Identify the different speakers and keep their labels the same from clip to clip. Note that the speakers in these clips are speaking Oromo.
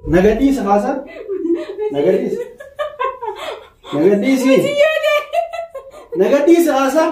Speaker 1: Nagadis Hasan. Nagadis. Nagadis ni. Nagadis Hasan.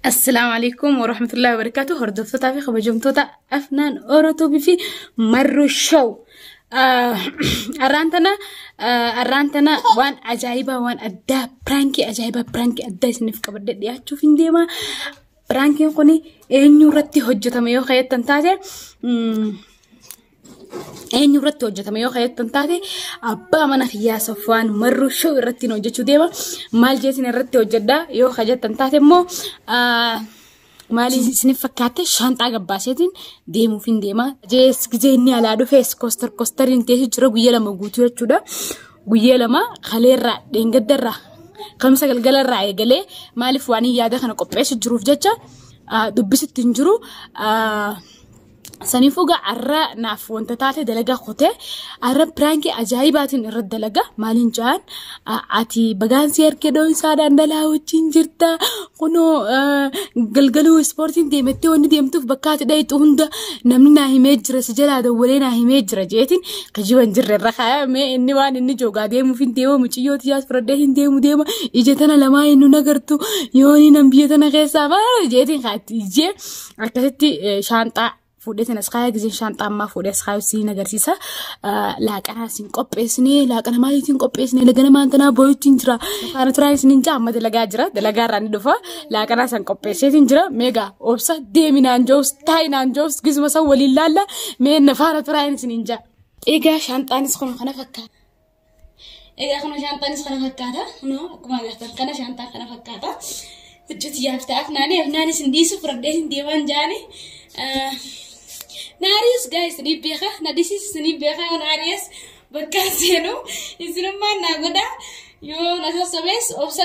Speaker 2: السلام عليكم ورحمة الله وبركاته. هردفتو تافي خبجمتوتا أفنان أورتو بفي مرو شو أرانتنا وان عجائبة وان أدا برانكي عجائبة برانكي أدا سنفك بدد يا تشوفين ديما برانكي قني إنيو رتي هجة ميو خيط تنتاجر أين يرتو جت ما يخيط تنتهي أبا من خيا صفوان مرو شو يرتي نوجت شو ديما مال جيسين يرتي وجدا يخيط تنتهي مو مالي سنفكاتة شانتا قباسيتين ديمو فين ديما جيس كزيني على دو فيس كوستر انتهي جرو ويلا موجودو يشودا ويلا ما خلي الرا دينقدر را خمسة قلقل الرا يقلي مالي فواني يادا خنا قبعيش الجروف جتا دبست تنجرو سنفوجا عرّا نافو أنت تعرف دلقة خوته عرّا برانكي عجائبات الرد دلقة مالين جان عتي بجان سير كده إنسان عندلا وتشينجرتا كنو قلقلو سبورتين ديمتي وندي ديمتو في بكات ده يتوندا نمنا هي مجرى سجل هذا ولينا هي مجرى جيتين كجوا نجر الرخاء ما إني وان إني جوجا ديمو فين ديمو مشيو تياس فردهين ديمو إجتنا لما إنه نقرتو يوني نبيتنا غيسا ما جيتين خاتي جي أكتتي شانتا فودتنا سخايا جزين شانتا ما فودت سخايا سين نجارسيسا لكن هسين قبّسني لكن ما يتين قبّسني لكن ما أنتنا بويتين ترى أنا ترى سنين جام ما دلقا راني دفا لكن هسين قبّسين ترى ميجا أوبسا ديمين أنجوس تاين أنجوس جزء مسا ولله لا من نفارة ترى سنين جا إيجا شانتا نسخن خنا فكّا إيجا خنا شانتا نسخن فكّاتا نو كمان يختار خنا شانتا خنا فكّاتا وجت يافتا أفناني سنديسو فردين ديوان جاني ناريس guys ni beka na this is ni beka narius bakaseno isinuma nagoda yo na sabes ofsa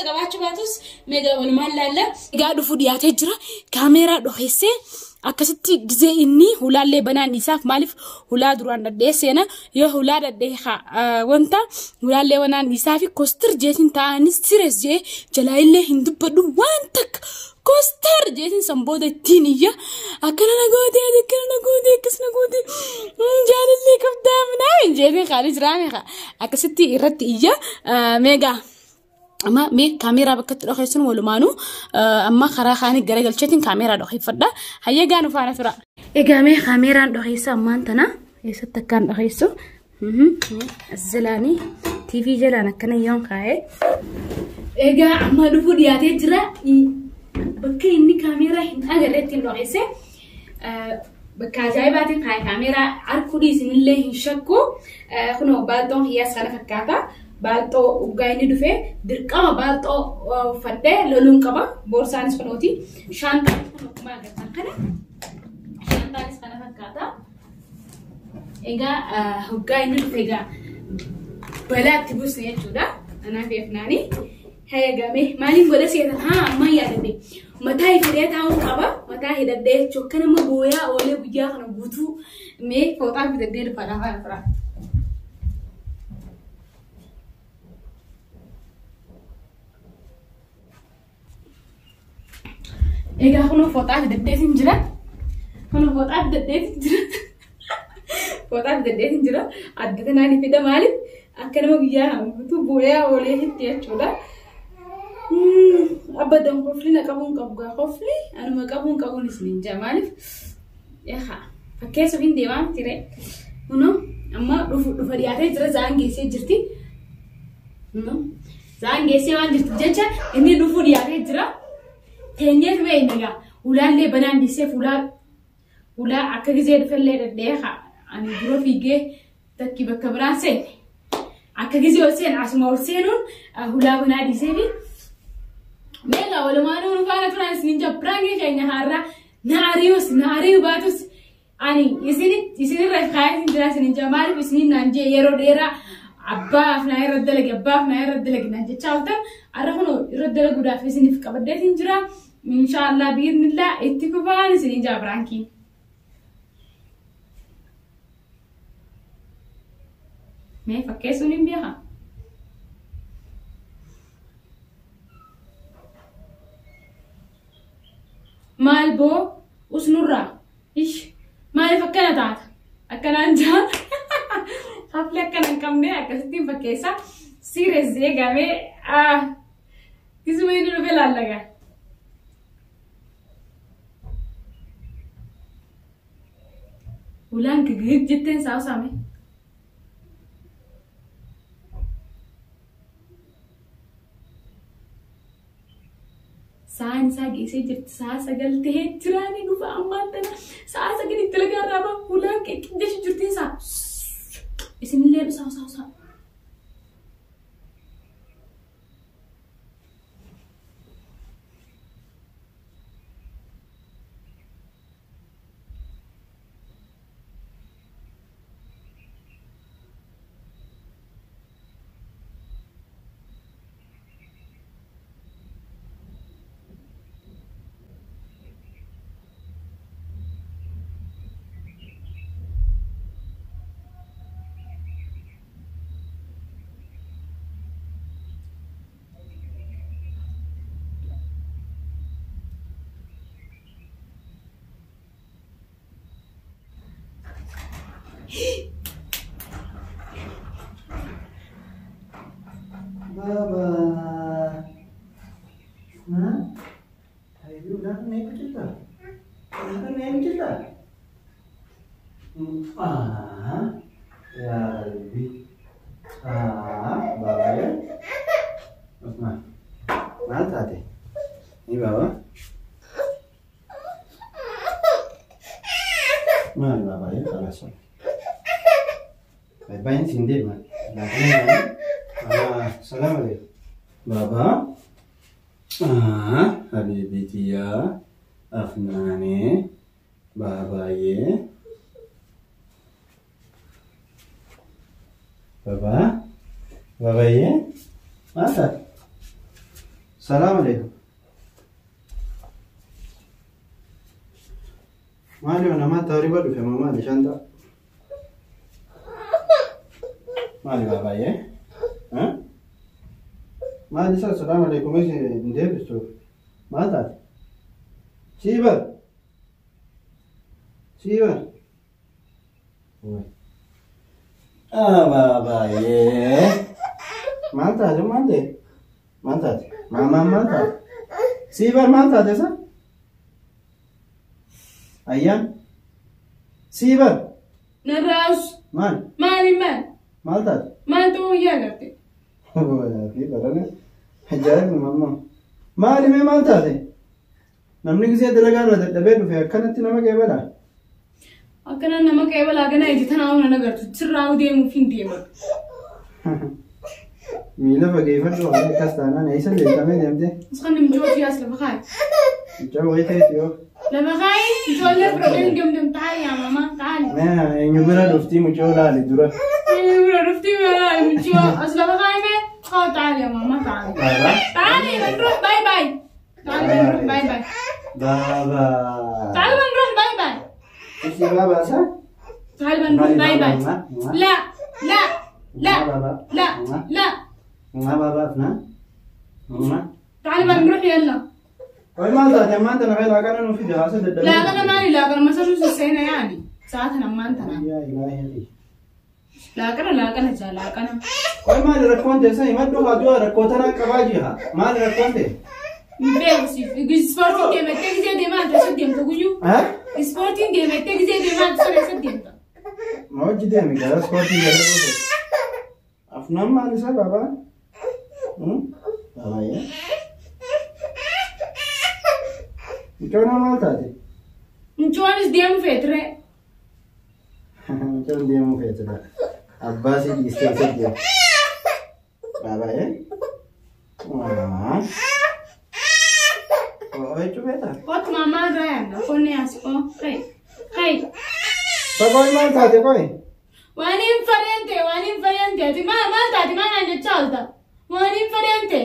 Speaker 2: gabachu batus mega wal malala gadu fudiyate jira camera do hesse akasitti gize inni hulalle banan isaf malif hula duran da sena yo hula da ha wonta hulalle wanan isafi koster jesin ta anis sires je jalaile hindu badu wantak كوستر جيتين سنبودة تينية أكنا نقودي كس نقودي جاد اللي كبدا مناين جيتين خارج رامي خا أكستي إرت إيجا ميجا أما مي كاميرا بكت رخيصون ولمانو أما خرا خاني جرجل شتين كاميرا رخي فردا هيا جانو فانا فرا إيجا مي كاميرا رخيصة أما أنتنا يستكان رخيصو الزلاني تي في جلانا كنا يوم خاي إيجا أما دفو دياتي جرا بكي إني كاميرا هنا قررت إنه عيسى بكاجاي بعدين هاي كاميرا عارفودي سن الله يشكو خنو بالتون هي سنة فكاتا بالتو وجايني دفع دركما بالتو فده لولون كما بورسانس فنوتي شانتا ما قدرت كنا شانتا سنة فكاتا إيجا وجايني دفع بلا تبص نيجودا أنا في فناني هيا جامي مالين ولا سيدا ها ما يادني متى يفريت هاون كابا متى هيدا شو كنا مبويا ولا بيجا خنا بوتو مي فوتا بيدا فرا فرا إيجا خنا فوتا بيدا سنجرا خنا فوتا بيدا سنجرا فوتا بيدا سنجرا أدتنا نفيدا مالك أكنا مبيجا بوتو بويا ولا هيدا شولا أبدا خفلي نكابون كابوغا خفلي أنا ما كابون سنين جمالف يا خا فكيس وين ديوان ترى هنا أما رفضياتي ترى زانجي سجرتي هنا زانجي سوان جرتي إني رفضياتي ترى تنجر وين نجا ولا اللي بنان ديسه ولا أكيد فلة الدهها أنا برو فيجي تكي بكبران سين أكيد وسين عشان ما وسينون ولا بنان ديسه ميلا ولا ما نقول فانا فرانس نينجا برانجي جاي نهاريو باتوس أني يسيني رخاية نجلاس نينجا ماري بسني نانجي يرو ديرا أبا فناي ردلك نانجي تشالتا أرهنو ردلك ودا في سني في كبردة نجرا إن شاء الله بإذن الله اتفقنا نينجا برانكي ما فكيسوني بيها maal boo usnurraa ish maaliif akkana taata akkanaan jaan hafli akkana hin qabne akkasittiin fakkeessa serious eegamee kisuma inni dhufe laallagaa. Ulaan gigit jetteen saawsame. Saan isaa geessee jirti saa sagal tahee jiraanii dhufa ammaan tana saa sagal itti lagarraa ba'a ulaan qeqqindeessu jirtiin saa isinillee saa.
Speaker 1: Baba, nah, ayo udah naik cerita, ya lebih, baba ya, mana tadi, ini baba, mana baba ya kalau so, baik sini mah, Assalamualaikum. Baba. Habibi ya. Afnani. Baba ye. Baba. Baba ye. Masa? Assalamualaikum. Mali nama tari baru fe mama di shanta. Mali baba ye. ما لسه السلام عليكم ايش ندير بالسوق ما تعرف شيبر بابا ये ما تعرف ما تعرف شيبر ما تعرف ऐसा अय्या شيبر
Speaker 2: नराज
Speaker 1: मान تعرف
Speaker 2: मान तो क्या करते
Speaker 1: Ajaa'ibni mamma maali mee maal taate namni gisee dalagaa irra dadhabee dhufe akkanatti nama qeebala
Speaker 2: akkana nama qeebala gana ejitan hauna nagartu sirraa deemuuf hin deeman
Speaker 1: miila fageeffadhu waan akkas taanaan eessa beekamee deemte
Speaker 2: isqan nimjooti as lafa kaay
Speaker 1: mucaa wayii ta'eeti yoo
Speaker 2: lafa kaay ijoollee problem gemdem taa'e yaa mama taa'ali
Speaker 1: mee eenyu bira dhuftii mucoo laali dura
Speaker 2: as lafa kaay mee تعالي يا ماما تعالي بنروح باي باي
Speaker 1: بابا
Speaker 2: تعالي بنروح باي باي
Speaker 1: ايش يا بابا صح
Speaker 2: تعالي بنروح باي باي لا
Speaker 1: ما بابا افنا
Speaker 2: تعالي بنروح يلا
Speaker 1: وين ما انت انا غير انا في دراسه
Speaker 2: لا انا مالي لا انا مثلا السنه يعني ساعتنا ما انت
Speaker 1: يا الهي
Speaker 2: لا كنا جا لا كنا
Speaker 1: कोई माल रखवान जैसा हिम्मत तो बाजू रखोता ना कबाजी हाँ माल रखवान दे
Speaker 2: स्पोर्टिंग गेम है तेज़ दे माल तो सब गेम तो कुछ
Speaker 1: हाँ
Speaker 2: स्पोर्टिंग गेम है तेज़ दे माल तो सब गेम तो
Speaker 1: मौज दे मैं क्या स्पोर्टिंग गेम तो अपना माल ऐसा बाबा बाबा ये क्यों ना माल था दे
Speaker 2: क्यों इस गेम फेंटरे
Speaker 1: क्यों गेम फेंटरे अब्बास ही इसके से दिया बाबा है ओए चुप है था
Speaker 2: बहुत मामा रहा है ना कौन है आसको कई
Speaker 1: तो कोई माल था ते कोई
Speaker 2: वानी फरेंटे ती माल था ती माल ने चलता वानी फरेंटे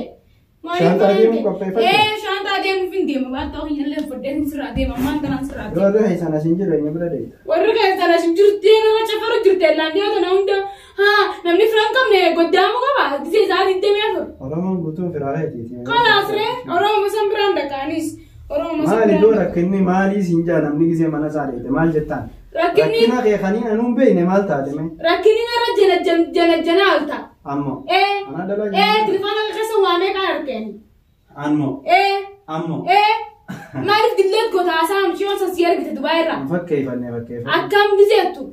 Speaker 2: शांता दे मुफिंदी बात तो ही ले फुडेन सुरा दे मामा तना सुरा दे
Speaker 1: रो है sana sinjiro nya brade
Speaker 2: warra ka sana sinjiro de na chafaro jirte landiyo to na unda ha namni frankam ne godamu ka ba dise za dinte me afur
Speaker 1: oromo butu firare ti
Speaker 2: kala asre oromo musam branda kanis
Speaker 1: Maali doo rakkinni maali sinjaa namni gisee mana saadheete maal jettaan? Rakkina kee kaniin anuun beekne maal taate mee?
Speaker 2: Rakkinni irra jana alta.
Speaker 1: Ammoo.
Speaker 2: Ana dalagaa. Telefoona keessa waamee kan argeen.
Speaker 1: Ammoo. Ammoo.
Speaker 2: Maaliif dillee goota haasa'aa miti yoo sasii argite Dubaay irraa?
Speaker 1: Fakkeeffannee.
Speaker 2: Akkam gizeettu?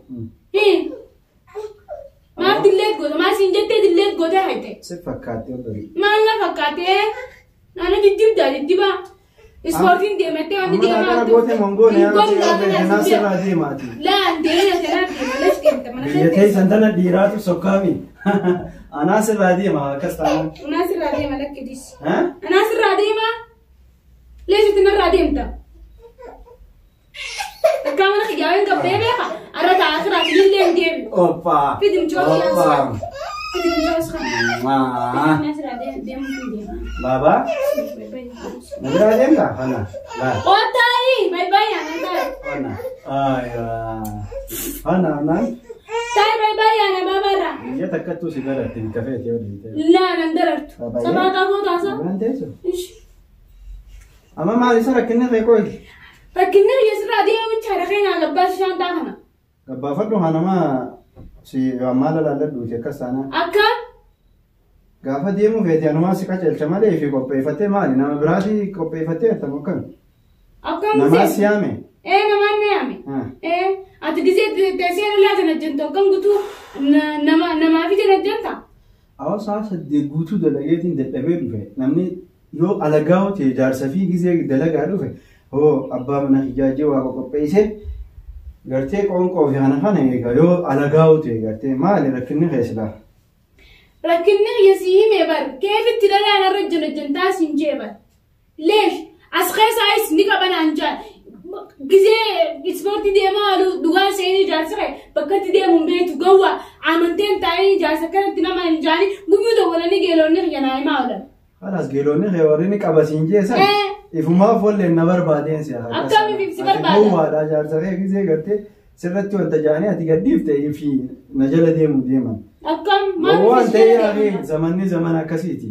Speaker 2: Maaf dillee goota maal siin jettee dillee gootee hayte?
Speaker 1: Si fakkaattee ofiin.
Speaker 2: Maal na fakkaatee? Naannoo diddiibdaa diddiibaa. Ispoortiin deematee wanti deemaa
Speaker 1: jirtu. Amma gootee mongoon yaa ta'e sirraa deemaati.
Speaker 2: Laa deemee lees deemte mana
Speaker 1: keessa. Biyyatee santana dhiiraatu sokkaami. Anaa sirraa deema akkas taa'an.
Speaker 2: Anaa sirraa deema lakkidis. Anaa sirraa deema. Leesitti narraa deemta. Akka mana xiyyaaleen gabbee beeka. Arra taa'aa sirraa illee hin deebi.
Speaker 1: Oppaa.
Speaker 2: Fidim chootii yaasa.
Speaker 1: Baba? Nagara dem ka? Hana.
Speaker 2: Otai, bye-bye Hana.
Speaker 1: Hana. Aywa. Hana.
Speaker 2: Tai bye-bye Hana babara.
Speaker 1: Ya takattu sigara tin cafe te odite.
Speaker 2: La nandaratu. Sabata hota sa.
Speaker 1: Nandeso. Amma mali sara kinne fe koy.
Speaker 2: Kinne yesra de wichara khina gabbas shanta hana.
Speaker 1: Gabba faddu hana ma si amala la laddu je kasana.
Speaker 2: Akka
Speaker 1: Gaafa deemu feeti anumaa si qaceelcha malee fi qopheeffattee maali? Nama biraati qopheeffattee artamu kan.
Speaker 2: Akkam
Speaker 1: Nama siyaame.
Speaker 2: Namaan na yaame. Ati gisee teessee laa jana jento akkam guutuu namaa fi jana jenta.
Speaker 1: Sa'a saddeet guutuu dalageetiin dadhabee dhufe namni yoo alagaa ta'e jaarsa fi gisee dalagaa dhufe abbaa mana ijaajjee waa qopheessee gartee qoonqoo fi kana eega yoo alagaa ta'e gartee maali rakkinni keessaa?
Speaker 2: Rakkinni yasii meebar keefitti dhalaan irra jana jentaa siin jeebar. Leesh as keessa is ni qaban anjaa. Gisee ispoortii deemaa halu dhugaa seenii jaarsa kee bakka itti deemuun beektu gawwa amanteen taa'ee jaarsa kanatti nama hin jaani guyyuu dawwalanii geelonni xiyyanaa himaa oolan.
Speaker 1: Halas geelonni kee warri ni qaba siin jeesan ifumaaf walleen na barbaadeen si'a.
Speaker 2: Akkamiif si barbaada?
Speaker 1: Gowwaadhaa jaarsa kee gisee gartee sirratti wanta jaanii ati gaddiif ta'ee fi na jala deemu deeman.
Speaker 2: Akkam
Speaker 1: waan ta'ee zamanni zaman akkasiiti.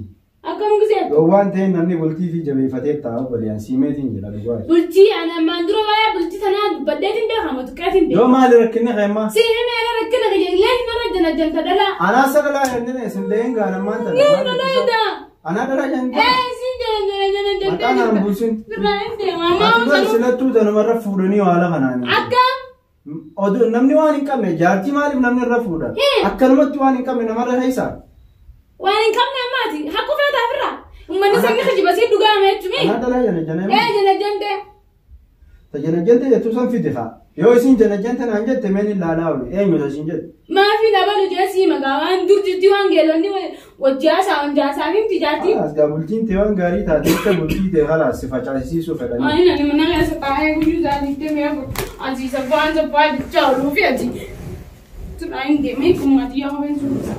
Speaker 2: Akkam gisee?
Speaker 1: Waan ta'ee namni bultii fi jabeeffatee taa'u bal'aan siimeetiin jira dhugaa.
Speaker 2: Bultii ana maandura waa'ee bultii tanaa baddeetiin beekamu tuqqaatiin beekamu.
Speaker 1: Yoo maali rakkinni keemmaa?
Speaker 2: Si himee ana rakkina kiyya illee nama jana janta dhalaa.
Speaker 1: Anaa sagalaa jennee sindeen gaanammaan ta'a.
Speaker 2: Yoo dhalaa
Speaker 1: Anaa dhalaa jennee.
Speaker 2: Si jana janta.
Speaker 1: Maqaan naan bulsin.
Speaker 2: Birraan deemaa.
Speaker 1: Ati silattuu tanumarra fuudhanii haala kanaan.
Speaker 2: Akkam?
Speaker 1: Namni waan hin qabne jaartii maaliif namni irra fuudha? Akkanumatti waan hin qabne namarra heessaa?
Speaker 2: Waan hin qabne ammaati. Hakku feetaa firraa. Uummanni sabni kijibasii dhugaa meechu mee?
Speaker 1: Anaa dhalaa jana jana.
Speaker 2: Jana jante.
Speaker 1: Jana jante jettu san fide haa. Yoo isin jana jante naan jette meen ilaalaa oolu. Eenyuta isin jette?
Speaker 2: Maafi dabalu jeesii magaa waan durjitti waan geelonni wajjaasaa fi tijaartii.
Speaker 1: Asgaa bultiin ta'e waan gaarii taate akka bultii ta'e halaas si facaasisiisuu fedhanii.
Speaker 2: Ani nani mana keessa taa'ee guyyuu isaaniitti meequ asii sabbaa jechaa ooluu fi ati. Tunaan deemee kummatii yaa haween suusa.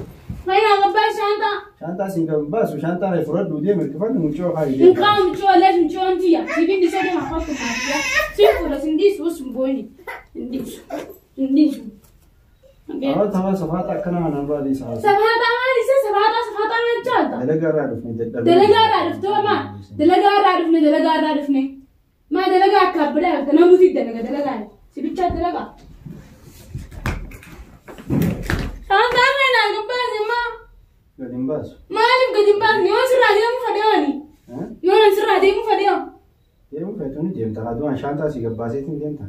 Speaker 2: Fayyina gabbaa shaantaa.
Speaker 1: Shaantaa siin kan baasu shaantaa reefu fudhadhu deeme hirkifannu mucoo haa idee.
Speaker 2: Hinqaa mucoo lees mucoo antiyya. Sibiin isa deema fakku maatiya. Siin fuula sindiisu sumbooni. Sindiisu.
Speaker 1: Tapha safaata akkana kanaan baadii isaa.
Speaker 2: Safaata maali isa safaata meechaata?
Speaker 1: Dalagaa irraa dhufne dadhabee.
Speaker 2: Dalagaa irraa dhuftoo maa? Dalagaa irraa dhufne. Maa dalagaa akka abbidaa dhufte namuuti dalagaa. Sibichaa dalagaa. Shaantaa meenaa gabbaase maa?
Speaker 1: Gadi hin baasu.
Speaker 2: Maaliif gadi hin baasne? Yoo sirraa deemuu fadeewani? Yoo nan sirraa deemuu fadeewa?
Speaker 1: Deemuu feetu ni deemta. Aduun shaantaa si gabbaaseetiin deemta.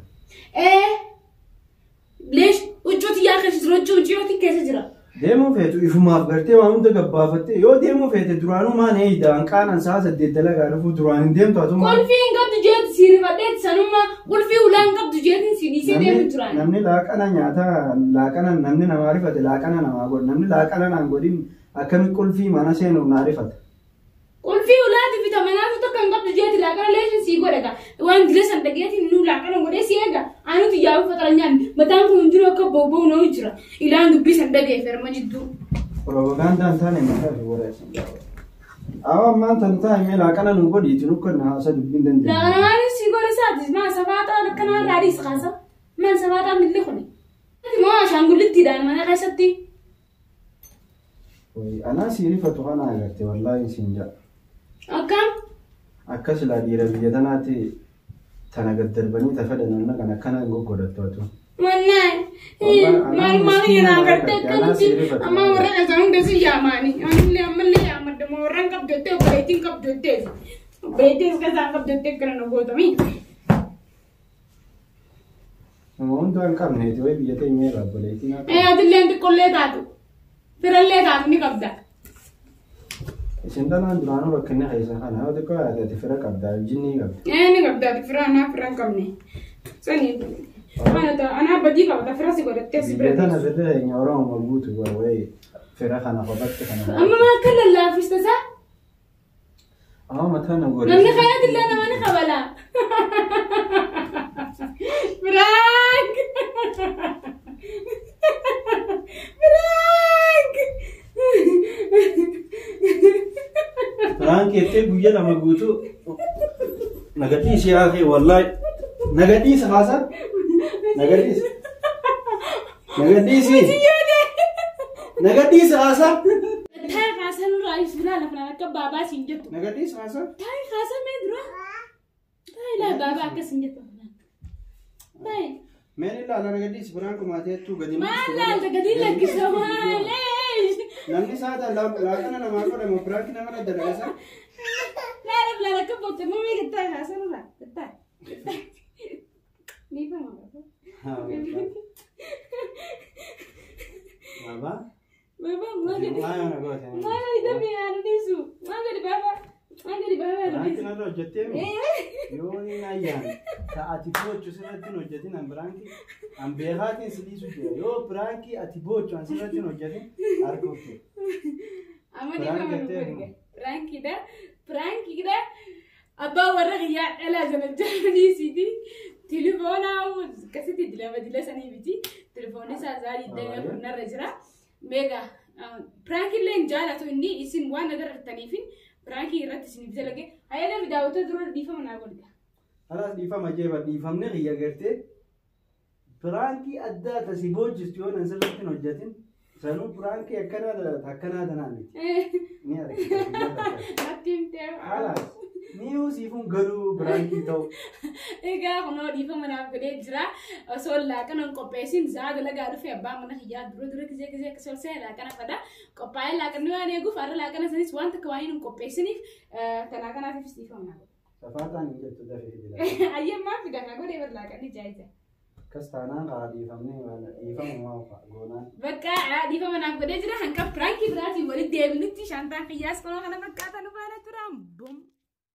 Speaker 2: Leesh huccuuti yaa keessa jira huccuuti keessa jira.
Speaker 1: Deemuu feetu ifumaaf gartee waan hunda gabbaafattee yoo deemuu feete duraanuu maan eeyidaan qaanaan sa'a 8 dalagaa dhufu duraan hin deemtu atuma.
Speaker 2: Qulfii hin qabdu jeeti si rifadheeti sanuma qulfii ulaa hin qabdu jeetiin si dhiisee deemu duraan.
Speaker 1: Namni laaqana nyaataa laaqana namni namaa rifate laaqana namaa godha namni laaqana naan godhin akkami qulfii mana seenuuf naa rifata.
Speaker 2: Qulfii ulaati vitaminaatu tokko hin qabdu jeeti laaqana leeshin sii godhaga waan dila san dhageetiin nu laaqana godhee si eega anuti yaa'u fatara nyaanni mataan kun jiru akka booboo noo jira ilaan dubbii san dhagee ferma jidduu.
Speaker 1: Propagandaan taane mataa fi godha. Awa ammaan tan taa'imee laaqana nu godhiitu nu kan haasa dubbiin dandeenya.
Speaker 2: Laaqana maaliif sii godha isaati maa safaataa akkanaa raadii kaasa maan safaataa milli kuni. Moo ashaangulittiidhaan mana keessatti.
Speaker 1: Anaa si rifatu kana agarte wallaahi siin jaa.
Speaker 2: Akkam?
Speaker 1: akkas laa dhiira biyya tanaatti tana gaddarbanii tafadhanna kan akkana goggodattoota.
Speaker 2: Maal yana agartee kanatti amma warra kasaan hundasi yaamani ammallee yaamadda warraan qabdottee obboleettiin qabdottee obboleettiin kasaan qabdottee kana nu gootami.
Speaker 1: Wantoota qabneeti wayi biyya teenya irraa obboleettiin haa
Speaker 2: ta'u. Atillee xiqqollee taatu firallee taatu ni qabda.
Speaker 1: Isin danaan duraanuu rakkinni keessa kana yoo xiqqoo yaadate fira qabdaa jinni qabda.
Speaker 2: Ni qabdaa fira anaa fira hin qabne. Sanii أنا بدي كذا فرا سيقول تيسي
Speaker 1: بيتنا بدها ينورون مبوط وواي فرا خنا خبطت خنا
Speaker 2: أما ما كل الله في استزا
Speaker 1: ما ثانا قول
Speaker 2: لما خيرت اللي أنا ما نخبلا فرانك فرانك
Speaker 1: يتبع بيجي لما بوتو نقديش يا أخي والله نقديش خاصة نقديس خاصة
Speaker 2: تاي خاصة نرايس فلا لفنا نكب بابا سينجتو
Speaker 1: نقديس خاصة
Speaker 2: تاي خاصة مدرو تاي لا بابا كسينجتو تاي
Speaker 1: من إلا على نقديس برانكو ما تيتو قديم
Speaker 2: ما لا تقديم لك سوالي
Speaker 1: نمني ساعة لا أنا ما أقول لهم برانك نمنا الدراسة
Speaker 2: لا نكب بطل مي تاي خاصة نرا تاي نيفا
Speaker 1: بابا
Speaker 2: ما قدي دمي أنا نيسو ما قدي بابا
Speaker 1: برانكي نرى جتيمي يوني نايان تأتيبوچ سنتين وجتين أم برانكي أم بيهاتين سليسو جيا يو برانكي أتيبوچ عن سنتين وجتين أركوكي
Speaker 2: أما نيفا برانكي ده أبا ورغيا إلا جنجاني سيدي تليفون أو كسيتي دلا سني بيتي تليفوني سازاري الدنيا كنا رجرا ميجا برانكي لين جالا تو إني إسين وان نقدر تنيفين برانكي رات سني بزلقة هاي أنا بداوته درور ديفا من أقول ده
Speaker 1: خلاص ديفا ما جيبه ديفا من غيا قرتي برانكي أدى تسيبوج جستيون أنزلتين وجتين سنو برانكي أكنا دنامي نيارك
Speaker 2: نتيم تيم
Speaker 1: خلاص نيو سيفون غرو برانكي تو
Speaker 2: إيجا كنا ديفا من أقول جرا أصول لكن أنكو بيسين زاد لقى رفيع بام من خيار درو كذا كسول سه لكن أفدا كوبايل لكن نواني أقول فارل لكن سنيس وان تكواين أنكو بيسينيف تلاقنا في ستيفا من أقول
Speaker 1: سفارة نيجي تدافع
Speaker 2: أيام ما في دكان أقول إيه لكن جايزة
Speaker 1: كستانا قاعد يفهمني ولا يفهم ما هو قونا
Speaker 2: بكا عادي فما نقول جرا هنكب برانكي براتي ولد ديبلتي شانتا قياس كنا بكا تنو بالا ترام بوم